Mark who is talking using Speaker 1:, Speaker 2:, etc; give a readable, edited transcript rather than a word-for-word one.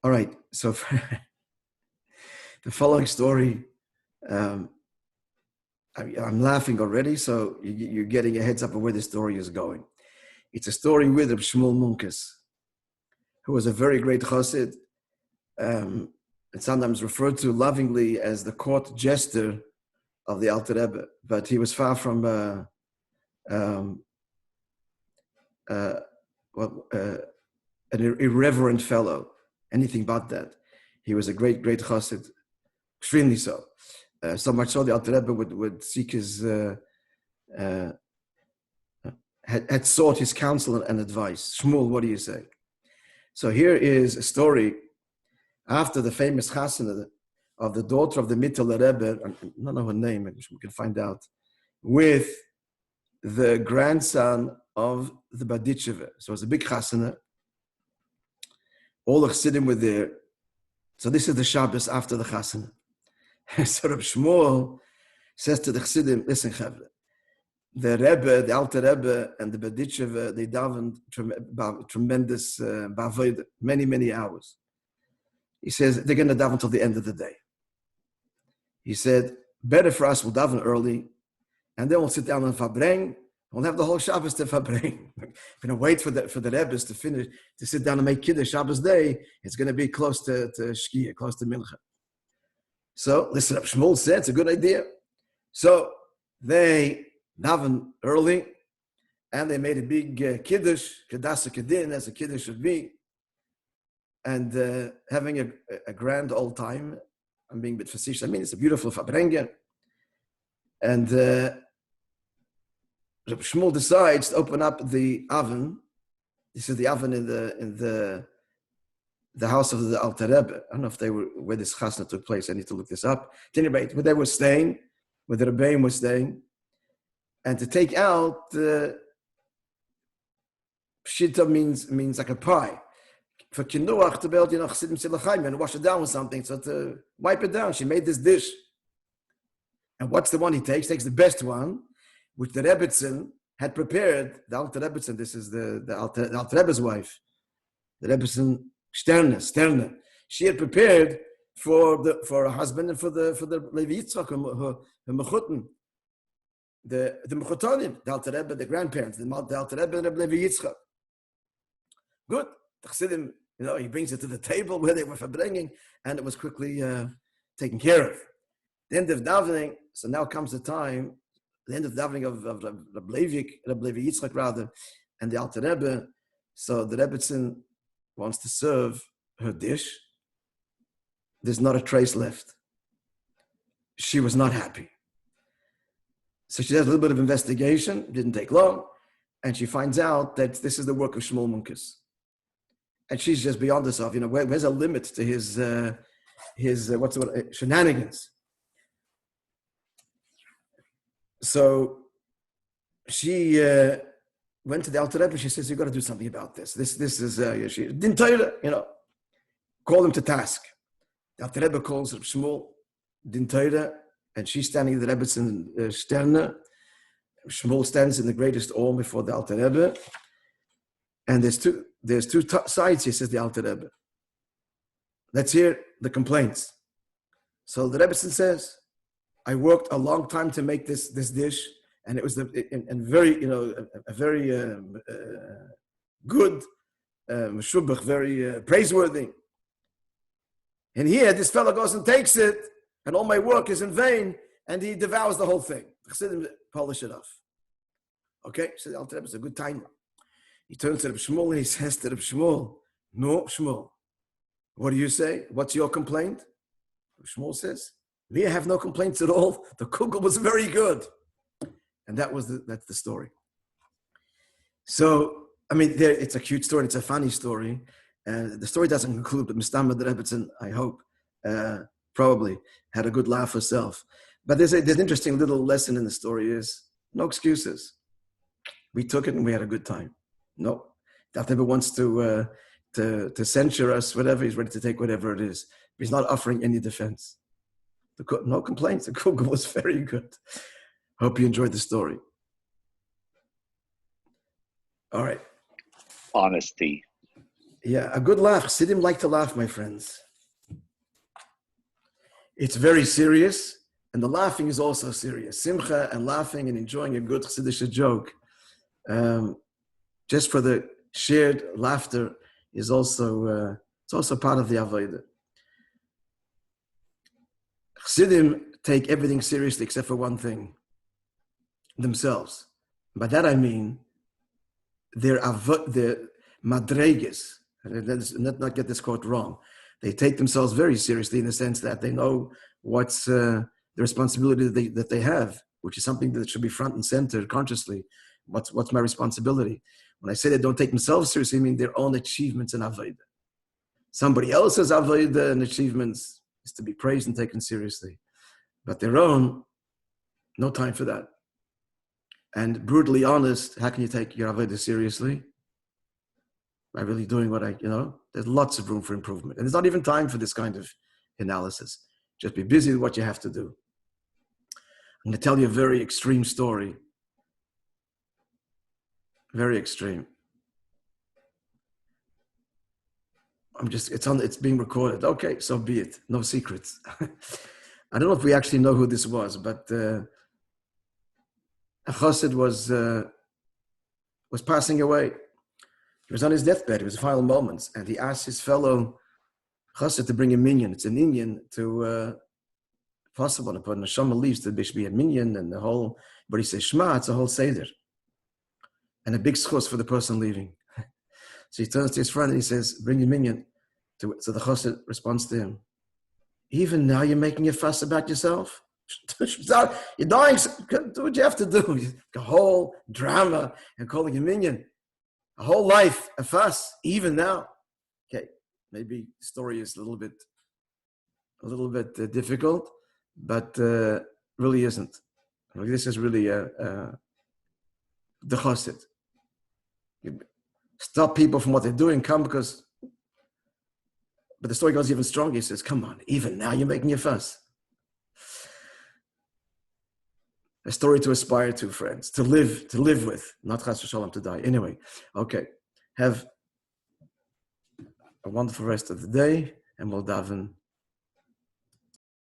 Speaker 1: All right. So the following story, I'm laughing already, so you're getting a heads up of where the story is going. It's a story with Reb Shmuel Munkes, who was a very great chassid, and sometimes referred to lovingly as the court jester of the Alter Rebbe, but he was far from an irreverent fellow, anything but that. He was a great, great chassid, extremely so. So much so the Alter Rebbe would seek his, had sought his counsel and advice. Shmuel, what do you say? So here is a story after the famous chasana of the daughter of the Mittel Rebbe, I don't know her name, we can find out, with the grandson of the Baditcheva. So it was a big chasana. All the Chassidim were there. So this is the Shabbos after the chasana. So Rabbi Shmuel says to the Chassidim, listen, Chavre, the Rebbe, the Alter Rebbe, and the Baditcheva, they davened tremendous bavoid, many, many hours. He says, they're going to daven until the end of the day. He said, better for us, we'll daven early, and then we'll sit down and fabreng. We'll have the whole Shabbos to fabreng. We're going to wait for the Rebbes to finish, to sit down and make Kiddush Shabbos day. It's going to be close to Shkia, close to Mincha. So, listen up, Shmuel said, it's a good idea. So, they daven early, and they made a big Kiddush, Kedasa Kedin, as a Kiddush should be, and having a grand old time. I'm being a bit facetious. I mean, it's a beautiful Fabrengen. And Rabbi Shmuel decides to open up the oven. This is the oven in the house of the Alter Rebbe. I don't know if they were where this chasna took place. I need to look this up. At any rate, where they were staying, where the Rabbi was staying, and to take out the pshita means like a pie. For kinuach to build, chassidim silachayim and wash it down with something. So to wipe it down, she made this dish. And what's the one he takes? Takes the best one, which the Rebbitzin had prepared. The Alter Rebbitzin, this is the Alter Rebbe's wife. The Rebbitzin Sterne. She had prepared for her husband and for the Levi Yitzchak, her mechutin, the mechutonim, the Alter Rebbe, the grandparents, the Alter Rebbe and the Levi Yitzchak. Good. The Chassidim, he brings it to the table where they were bringing, and it was quickly taken care of. The end of davening, so now comes the time, the end of davening of Rabbi Levi Yitzchak rather, and the Alter Rebbe. So the Rebbitzin wants to serve her dish. There's not a trace left. She was not happy. So she does a little bit of investigation, didn't take long, and she finds out that this is the work of Shmuel Munkes. And she's just beyond herself. Where's a limit to his shenanigans? So she went to the Alter Rebbe. She says, "You got to do something about this. This is she didn't tell you, call him to task." The Alter Rebbe calls Reb Shmuel, didn't tell you, and she's standing in the Rebbe's Sterne. Shmuel stands in the greatest awe before the Alter Rebbe, and there's two sides, he says, the Alter Rebbe. Let's hear the complaints. So the Rebbe says, I worked a long time to make this dish, and it was a very good, meshubach, very praiseworthy. And here, this fellow goes and takes it, and all my work is in vain, and he devours the whole thing. Chassidim polish it off. Okay, so the Alter Rebbe is a good timer. He turns to Reb Shmuel and he says to Reb Shmuel, no, Shmuel, what do you say? What's your complaint? Reb Shmuel says, we have no complaints at all. The Kugel was very good. And that's the story. So, it's a cute story. It's a funny story. The story doesn't conclude, but Mistama the Rebbitzin, I hope, probably had a good laugh herself. But there's an interesting little lesson in the story is no excuses. We took it and we had a good time. No, that never wants to censure us, whatever. He's ready to take whatever it is. He's not offering any defense. No complaints. The Kugel was very good. Hope you enjoyed the story. All right.
Speaker 2: Honesty.
Speaker 1: Yeah, a good laugh. Chassidim like to laugh, my friends. It's very serious, and the laughing is also serious. Simcha and laughing and enjoying a good Chassidic joke, just for the shared laughter, is also it's also part of the avodah. Chassidim take everything seriously except for one thing: themselves. By that I mean their madreges. Let's not get this quote wrong. They take themselves very seriously in the sense that they know what's the responsibility that they have, which is something that should be front and center consciously. What's my responsibility? When I say they don't take themselves seriously, I mean their own achievements in avodah. Somebody else's avodah and achievements is to be praised and taken seriously, but their own, no time for that. And brutally honest, how can you take your avodah seriously? By really doing what there's lots of room for improvement. And there's not even time for this kind of analysis. Just be busy with what you have to do. I'm going to tell you a very extreme story. Very extreme. It's being recorded. Okay, so be it. No secrets. I don't know if we actually know who this was, but a chassid was passing away. He was on his deathbed. It was the final moments, and he asked his fellow chassid to bring a minyan. It's a minyan to possible. But neshama leaves, there should be a minyan and the whole. But he says Shema. It's a whole seder, and a big schus for the person leaving. So he turns to his friend and he says, "Bring a minyan." So the chassid responds to him, "Even now you're making a fuss about yourself. You're dying. Do what you have to do. A whole drama and calling a minyan." A whole life, a fuss, even now. Okay, maybe the story is a little bit difficult, but really isn't. This is really the chassid. Stop people from what they're doing, come because. But the story goes even stronger. He says, "Come on, even now you're making a fuss." A story to aspire to, friends, to live with, not chas v'shalom to die. Anyway, okay. Have a wonderful rest of the day, and we'll daven